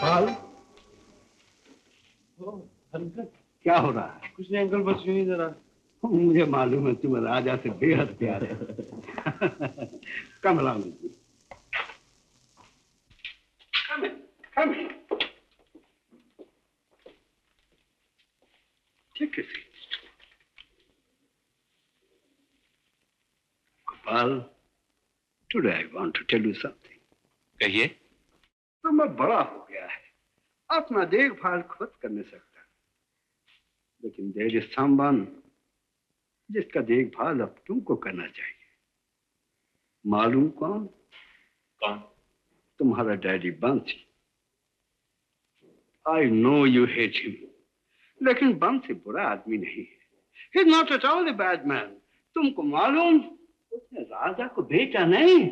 Gopal, uncle क्या हो रहा है? कुछ नहीं अंकल, बस यूं ही जरा। मुझे मालूम है तुम राजा से बेहद प्यार है। कमला में ठीक है। Gopal, today I want to tell you something. कहिए। तो मैं बड़ा हो गया है, अपना देखभाल खुद कर नहीं सकता, लेकिन देयर इज समवन जिसका देखभाल अब तुमको करना चाहिए। मालूम कौन? कौन? तुम्हारा डैडी बंसी। I know you hate him, लेकिन बंसी बुरा आदमी नहीं है। He is not at all a bad man. तुमको मालूम, उसने राजा को बेचा नहीं।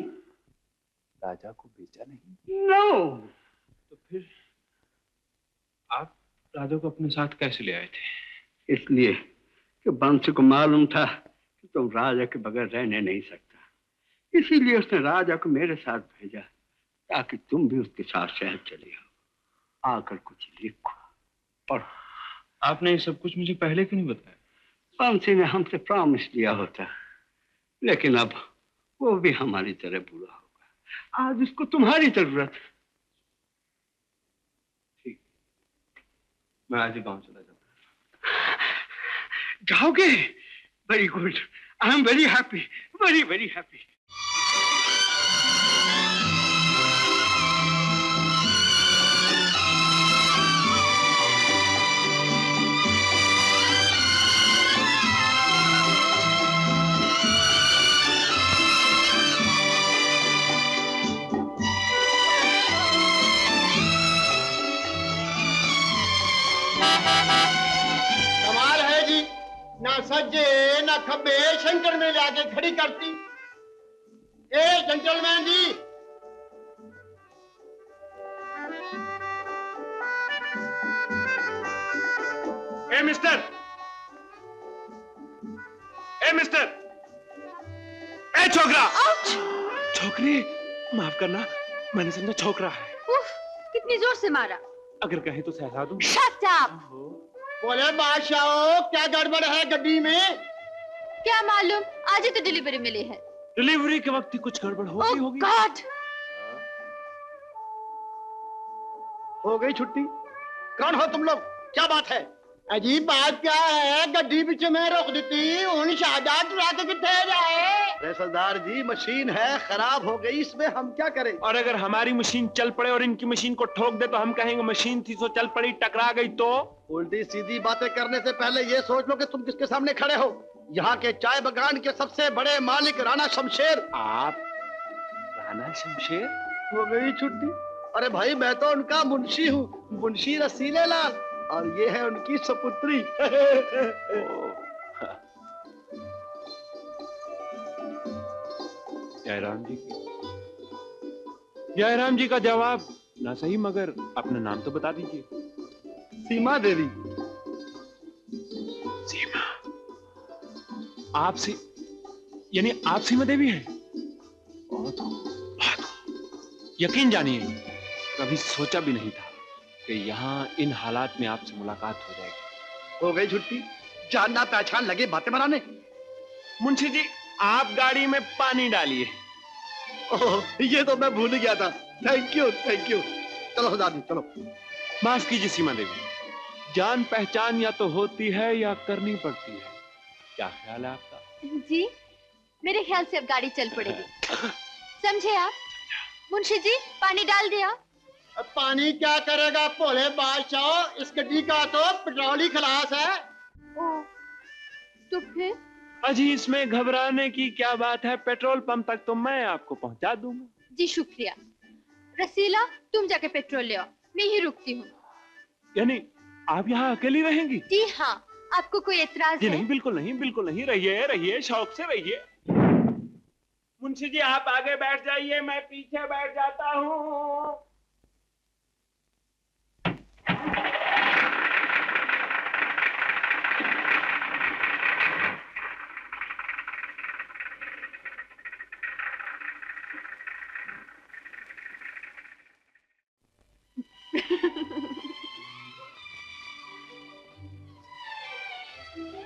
राजा को बेचा नहीं? नो। तो फिर आप राजा को अपने साथ कैसे ले आए थे? इसलिए कि बंसी को मालूम था कि तुम राजा के बगैर रहने नहीं सकता। इसीलिए उसने राजा को मेरे साथ भेजा, ताकि तुम भी उसके साथ शहर चले आओ। आकर कुछ लिखो और आपने ये सब कुछ मुझे पहले क्यों नहीं बताया? बंसी ने हमसे प्रॉमिस लिया होता, लेकिन अब वो भी हमारी तरह बुरा होगा। आज उसको तुम्हारी जरूरत है। ठीक, मैं आज ही गांव चला जाऊंगा। जाओगे? Very good, I am very happy, very very happy. कमाल है जी, ना सज्जे ना खब्बे शंकर में लाके खड़ी करती। ए जेंटलमैन जी, ए मिस्टर, ए मिस्टर, ए छोकरा। छोकरी, माफ करना, मैंने समझा छोकरा है। उफ, कितनी जोर से मारा। अगर कहे तो सहला दूं। Shut up. बोले बादशाह क्या गड़बड़ है गड्डी में? क्या मालूम, आज ही तो डिलीवरी मिली है। डिलीवरी के वक्त ही कुछ गड़बड़ होगी होगी। गॉड। हो गई छुट्टी। कौन हो तुम लोग? क्या बात है? अजीब बात क्या है, गड्डी बीच में रोक देती, उन शाहजाद रात कितने जाए? अरे सरदार जी, मशीन है खराब हो गई, इसमें हम क्या करें? और अगर हमारी मशीन चल पड़े और इनकी मशीन को ठोक दे तो हम कहेंगे मशीन थी सो चल पड़ी, टकरा गई तो? उल्टी सीधी बातें करने से पहले ये सोच लो कि तुम किसके सामने खड़े हो। यहाँ के चाय बगान के सबसे बड़े मालिक राणा शमशेर। आप राणा शमशेर? हो गई छुट्टी। अरे भाई, मैं तो उनका मुंशी हूँ, मुंशी रसीले लाल, और ये है उनकी सपुत्री। जयराम जी की, जयराम जी का जवाब ना सही, मगर अपना नाम तो बता दीजिए। सीमा देवी। सीमा? आपसे, यानी आप सीमा देवी हैं? बहुत खूब, बहुत खूब। यकीन जानिए, कभी सोचा भी नहीं था कि यहाँ इन हालात में आपसे मुलाकात हो जाएगी। हो गई छुट्टी, जानना पहचान लगे बातें बनाने। मुंशी जी, आप गाड़ी में पानी डालिए। ओह, ये तो मैं भूल गया था। Thank you, thank you. चलो सरदार जी, चलो। माफ कीजिए सीमा देवी, जान पहचान या तो होती है या करनी पड़ती है। क्या ख्याल है आपका? जी, मेरे ख्याल से अब गाड़ी चल पड़ेगी। समझे आप? मुंशी जी, पानी डाल दिया। अब पानी क्या करेगा भोले बादशाह, इस गड्डी का तो पेट्रोल ही खलास है। ओह, तो फिर? अजी, इसमें घबराने की क्या बात है, पेट्रोल पंप तक तो मैं आपको पहुंचा दूंगा। जी शुक्रिया। रसीला, तुम जाके पेट्रोल ले आओ, मैं ही रुकती हूँ। यानी आप यहाँ अकेली रहेंगी? जी हाँ, आपको कोई एतराज जी है? नहीं, बिल्कुल नहीं, बिल्कुल नहीं। रहिए रहिए, शौक से रहिए। मुंशी जी, आप आगे बैठ जाइए, मैं पीछे बैठ जाता हूँ।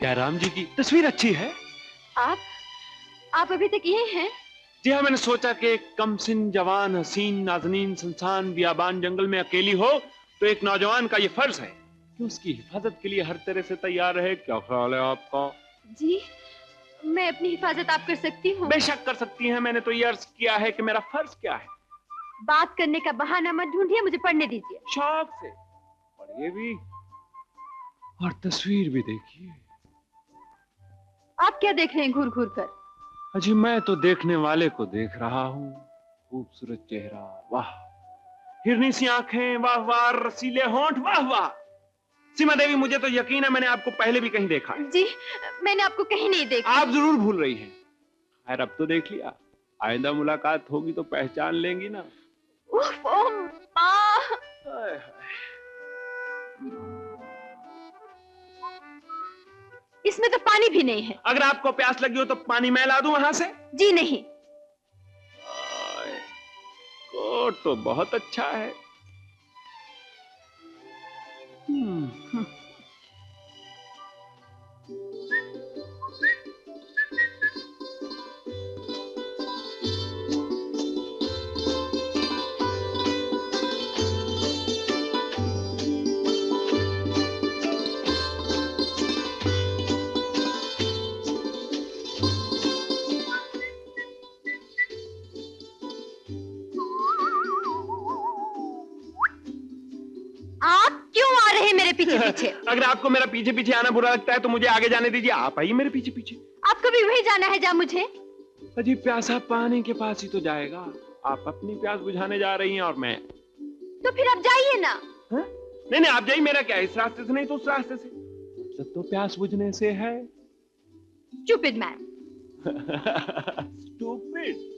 जयराम जी की तस्वीर अच्छी है। आप अभी तक यही हैं? जी हाँ, मैंने सोचा कि एक कमसिन जवान हसीन नाज़नीन सुनसान बियाबान जंगल में अकेली हो तो एक नौजवान का ये फर्ज है कि उसकी हिफाजत के लिए हर तरह से तैयार रहे। क्या ख्याल है आपका? जी, मैं अपनी हिफाजत आप कर सकती हूँ। बेशक कर सकती हैं। मैंने तो ये अर्ज किया है कि मेरा फर्ज क्या है। बात करने का बहाना मत ढूंढिए, मुझे पढ़ने दीजिए। शौक से पढ़िए भी और तस्वीर भी देखिए। आप क्या देख रहे हैं घूर घूर कर? अजी मैं तो देखने वाले को देख रहा हूँ। खूबसूरत चेहरा, वाह, हिरनी सी आंखें, वाह वाह, रसीले होंठ, वाह वाह। सीमा देवी, मुझे तो यकीन है मैंने आपको पहले भी कहीं देखा है। जी, मैंने आपको कहीं नहीं देखा। आप जरूर भूल रही हैं। खैर अब तो देख लिया, आइंदा मुलाकात होगी तो पहचान लेंगी ना। उफ, ओ माँ। हाय हाय। इसमें तो पानी भी नहीं है। अगर आपको प्यास लगी हो तो पानी मैं ला दूं वहां से? जी नहीं। कोट तो बहुत अच्छा है। पीछे पीछे। अगर आपको मेरा पीछे पीछे आना बुरा लगता है तो मुझे आगे जाने दीजिए। आप आइए मेरे पीछे पीछे। आपको भी वही जाना है जहाँ मुझे? अजी प्यासा पानी के पास ही तो जाएगा। आप अपनी प्यास बुझाने जा रही हैं और मैं। तो फिर आप जाइए ना। हा? नहीं नहीं आप जाइए, मेरा क्या, इस रास्ते से नहीं तो उस रास्ते से। मतलब तो प्यास बुझने से है। Stupid man. स्टूपिड।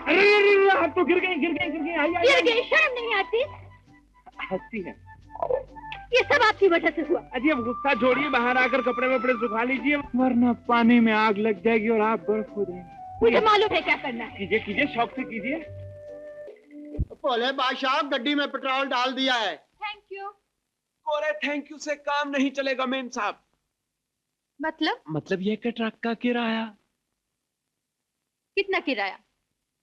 अरे आप तो गिर गई गिर गई। शर्म नहीं आती? हंसती है। ये सब आपकी वजह से हुआ। अजी अब गुस्सा छोड़िए, बाहर आकर कपड़े वपड़े सुखा लीजिए, वरना पानी में आग लग जाएगी और आप बर्फ हो जाएंगे। मुझे मालूम है क्या करना है। कीजिए कीजिए, शौक से कीजिए। भोले बादशाह गड्डी में पेट्रोल डाल दिया है। Thank you. कोरे थैंक यू से काम नहीं चलेगा मेम साहब। मतलब ये कि ट्रक का किराया। कितना किराया?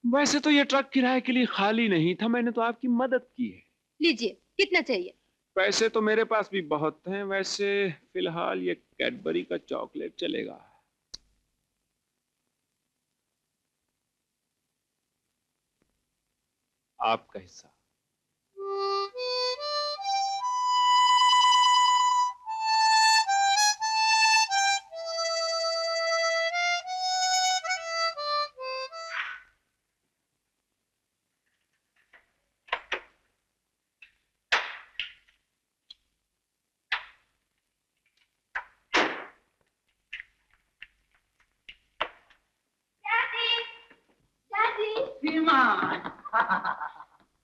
वैसे तो ये ट्रक किराए के लिए खाली नहीं था, मैंने तो आपकी मदद की है। लीजिए, कितना चाहिए? पैसे तो मेरे पास भी बहुत हैं, वैसे फिलहाल ये कैडबरी का चॉकलेट चलेगा। आपका हिस्सा।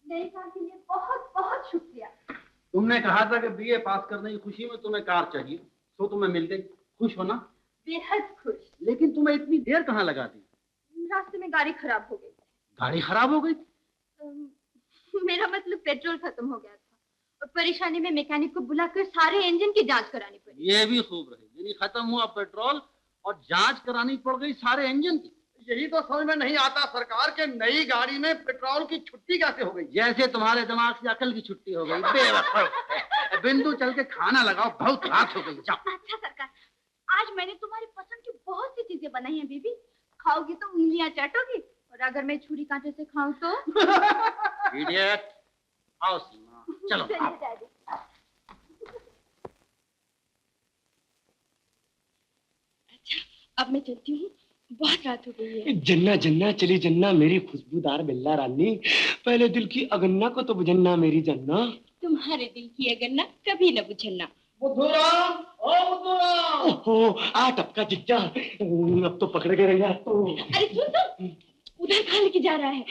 नए साल के लिए बहुत बहुत शुक्रिया। तुमने कहा था कि बीए पास करने की खुशी में तुम्हें कार चाहिए, तो तुम्हें मिल गई। खुश हो ना? बेहद खुश। लेकिन तुम्हें इतनी देर कहाँ लगा दी? रास्ते में गाड़ी खराब हो गई। गाड़ी खराब हो गई? मेरा मतलब पेट्रोल खत्म हो गया था और परेशानी में मैकेनिक को बुलाकर सारे इंजन की जांच करानी पड़ी। ये भी खूब रही, यानी खत्म हुआ पेट्रोल और जांच करानी पड़ गई सारे इंजन की। यही तो समझ में नहीं आता सरकार के नई गाड़ी में पेट्रोल की छुट्टी कैसे हो गई? जैसे तुम्हारे दिमाग से अकल की छुट्टी हो गई। बेवकूफ। बिंदु चल के खाना लगाओ, बहुत रात हो गई। जाओ। अच्छा सरकार, आज मैंने तुम्हारी पसंद की बहुत सी चीजें बनाई हैं बीबी। खाओगी तो उंगलियां चाटोगी और अगर मैं छुरी कांटे से खाऊं तो? इडियट। आओ सीमा, चलो। अच्छा, अब मैं चलती हूँ, बहुत रात हो गई है। जन्ना जन्ना चली जन्ना मेरी खुशबूदार बिल्ला रानी, पहले दिल की अगन्ना को तो बुझन्ना मेरी जन्ना। तुम्हारे दिल की अगन्ना कभी न बुझन्ना। बुद्धूराम ओहो, आ टपका जिज्जा, अब तो पकड़ के रह गया तो। अरे सुन, उधर कहाँ लेके जा रहा है?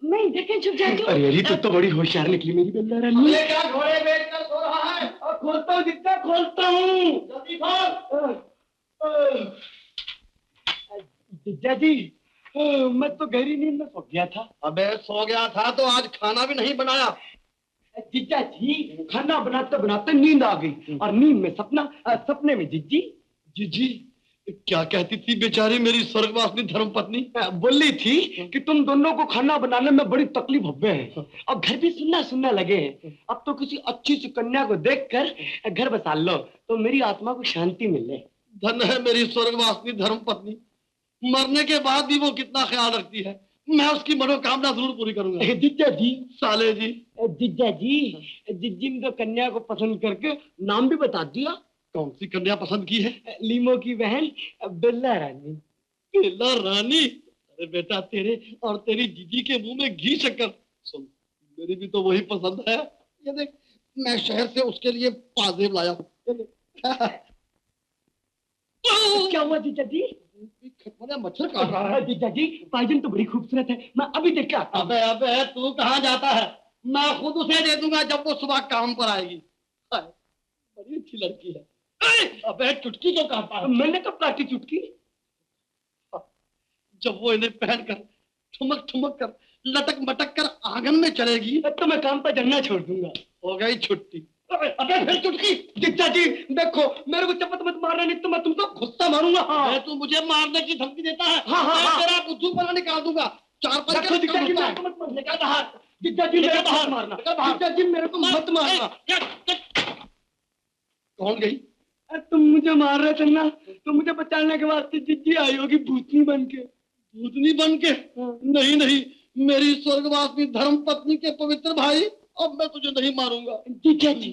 मैं इधर कहीं छुप जाती हूँ। अरे तू तो बड़ी होशियार निकली मेरी बेल्ला रानी। क्या घोड़े बेच कर सो रहा है? खोलता हूँ जिज्जा, खोलता हूँ। जल्दी खोल। जिज्जा जी, मैं तो गहरी नींद में सो गया था। अबे सो गया था तो आज खाना भी नहीं बनाया। जिज्जा जी, खाना बनाते बनाते नींद आ गई और नींद में सपना, सपने में जिज्जी। जीजी क्या कहती थी बेचारी मेरी स्वर्गवासिनी धर्मपत्नी? बोली थी कि तुम दोनों को खाना बनाने में बड़ी तकलीफ हुए है और घर भी सुनना सुनना लगे हैं। अब तो किसी अच्छी सी कन्या को देखकर घर बसा लो तो मेरी आत्मा को शांति मिले। धन है मेरी स्वर्गवासिनी धर्मपत्नी, मरने के बाद भी वो कितना ख्याल रखती है। मैं उसकी मनोकामना जरूर पूरी करूंगा। जिज्जा जी, साले जी, जिज्जा जी, जिज्जी ने तो कन्या को पसंद करके नाम भी बता दिया। कौन सी कन्या पसंद की है? लीमो की बहन बेला रानी। बेला रानी? अरे बेटा, तेरे और तेरी जीजी के मुंह में घी शक्कर। सुन, मेरी भी तो वही पसंद है। ये देख, मैं शहर से उसके लिए पाजेब लाया हूँ। क्या हुआ जीजा जी? मच्छर काट रहा है। जीजा जी, पायजन तो बड़ी खूबसूरत है, मैं अभी देख के आता हूं। अबे अबे, तू कहाँ जाता है? मैं खुद उसे दे दूंगा जब वो सुबह काम पर आएगी। बड़ी अच्छी लड़की है। अबे चुटकी क्यों काटता है? मैंने कब काटी चुटकी? जब वो इन्हें पहनकर ठुमक ठुमक कर लटक मटक कर आंगन में चलेगी तो मैं काम पर जाना छोड़ दूंगा। हो गई छुट्टी। अबे फिर चुटकी। जिज्जा जी देखो, मेरे को चपत मत मारना, नहीं तो मैं तुमको गुस्सा मारूंगा। हाँ, तू मुझे मारने की धमकी देता है। हाँ, हाँ, मैं हाँ। तेरा बुद्धू बना निकाल दूंगा। चार पांच जिज्जा जी मेरे को मत मारना। जिज्जा जी मेरे को मत मारना। जिज्जा जी मेरे को मत मारना। कौन गई? तुम मुझे मार रहे थे ना, तो मुझे बचाने के वास्ते जिज्जी आई होगी भूतनी बन के। भूतनी बन के? नहीं नहीं, मेरी स्वर्गवासिनी धर्म पत्नी के पवित्र भाई, अब मैं तुझे नहीं मारूंगा। जिज्जा जी,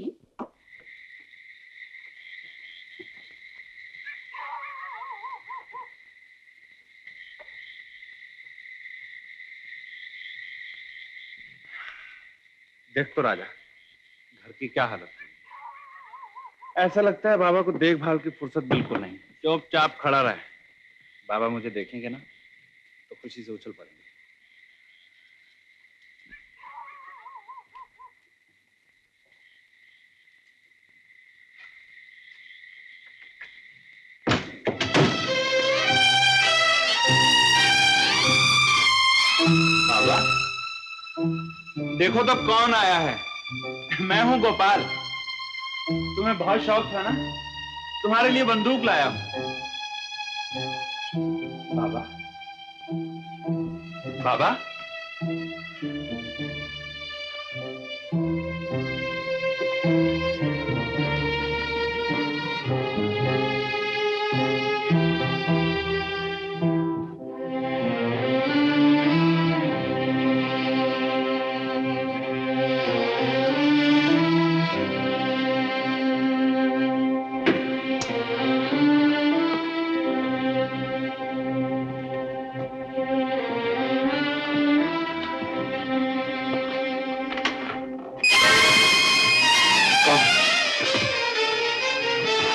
देख तो राजा, घर की क्या हालत है। ऐसा लगता है बाबा को देखभाल की फुर्सत बिल्कुल नहीं। चुपचाप खड़ा रहे। बाबा मुझे देखेंगे ना तो खुशी से उछल पड़ेंगे। बाबा देखो तो कौन आया है। मैं हूं गोपाल। तुम्हें बहुत शौक था ना, तुम्हारे लिए बंदूक लाया हूं। बाबा, बाबा,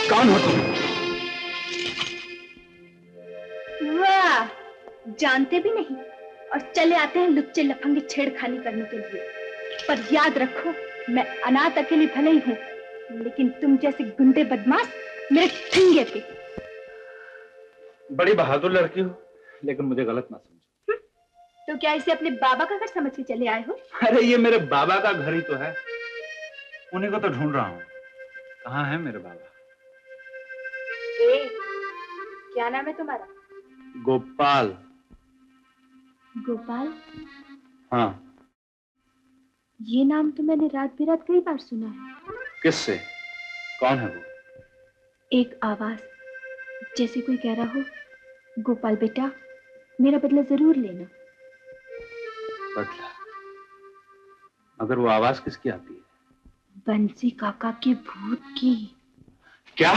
कौन हो तुम? वाह, जानते भी नहीं और चले आते हैं लुच्चे लफंगे छेड़खानी करने के लिए। पर याद रखो, मैं अनाथ अकेली भले ही हूँ, लेकिन तुम जैसे गुंडे बदमाश मेरे ठिंगे पे। बड़ी बहादुर लड़की हो, लेकिन मुझे गलत ना समझो। तो क्या इसे अपने बाबा का घर समझ के चले आए हो? अरे ये मेरे बाबा का घर ही तो है, उन्हीं को तो ढूंढ रहा हूँ। कहाँ है मेरे बाबा? क्या नाम है तुम्हारा? गोपाल। गोपाल? हाँ। ये नाम तो मैंने रात बिरात कई बार सुना है। किससे? कौन है वो? एक आवाज, जैसे कोई कह रहा हो, गोपाल बेटा मेरा बदला जरूर लेना। बदला? मगर वो आवाज किसकी आती है? बंसी काका के भूत की। क्या?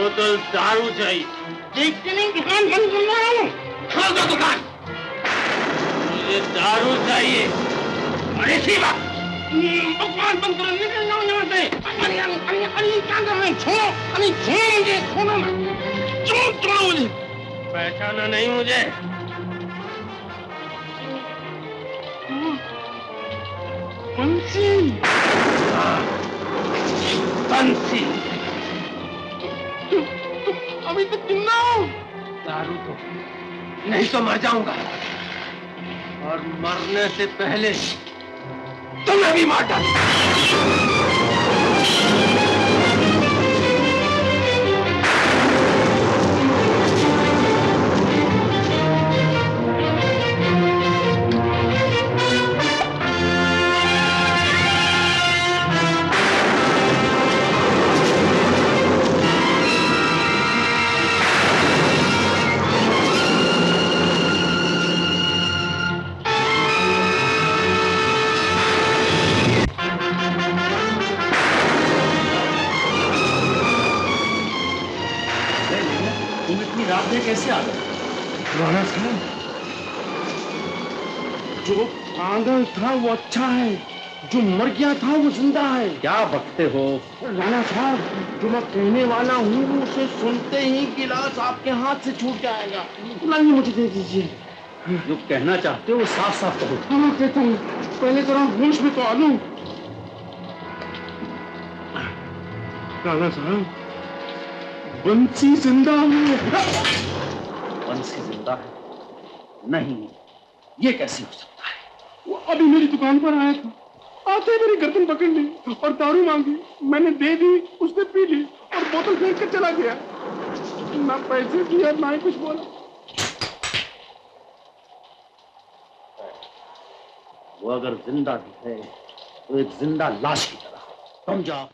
बोतल दारू चाहिए। देखते नहीं दुकान बंद कर रहा हूँ। खोल दो दुकान। मुझे दारू चाहिए। अरे शिवा, दुकान बंद करो, निकल जाओ यहाँ से। अरे क्या कर रहे हैं? छोड़ो, अरे छोड़ो मुझे, छोड़ो ना, छोड़ो मुझे। पहचाना नहीं मुझे? बंसी। बंसी। अभी तो जिंदा हो। दारू तो नहीं तो मर जाऊंगा, और मरने से पहले तुम्हें भी मार डालूंगा। रात में कैसे आ गए? राणा साहब, जो पागल था वो अच्छा है, जो मर गया था वो जिंदा है। क्या बकते हो? राणा साहब, जो मैं कहने वाला हूँ उसे सुनते ही गिलास आपके हाथ से छूट जाएगा। लाइए मुझे दे दीजिए। जो कहना चाहते हो वो साफ साफ कहो। हाँ कहता हूँ, पहले जरा होश में तो आ लूं। राणा साहब, बंसी जिंदा है। बंसी जिंदा है? नहीं, ये कैसे हो सकता है? वो अभी मेरी दुकान पर आया था, आते ही मेरी गर्दन पकड़ ली और दारू मांगी। मैंने दे दी, उसने पी ली और बोतल फेंक कर चला गया। ना पैसे दिए ना ही कुछ बोला। वो अगर जिंदा भी है तो एक जिंदा लाश की तरह। तुम जाओ।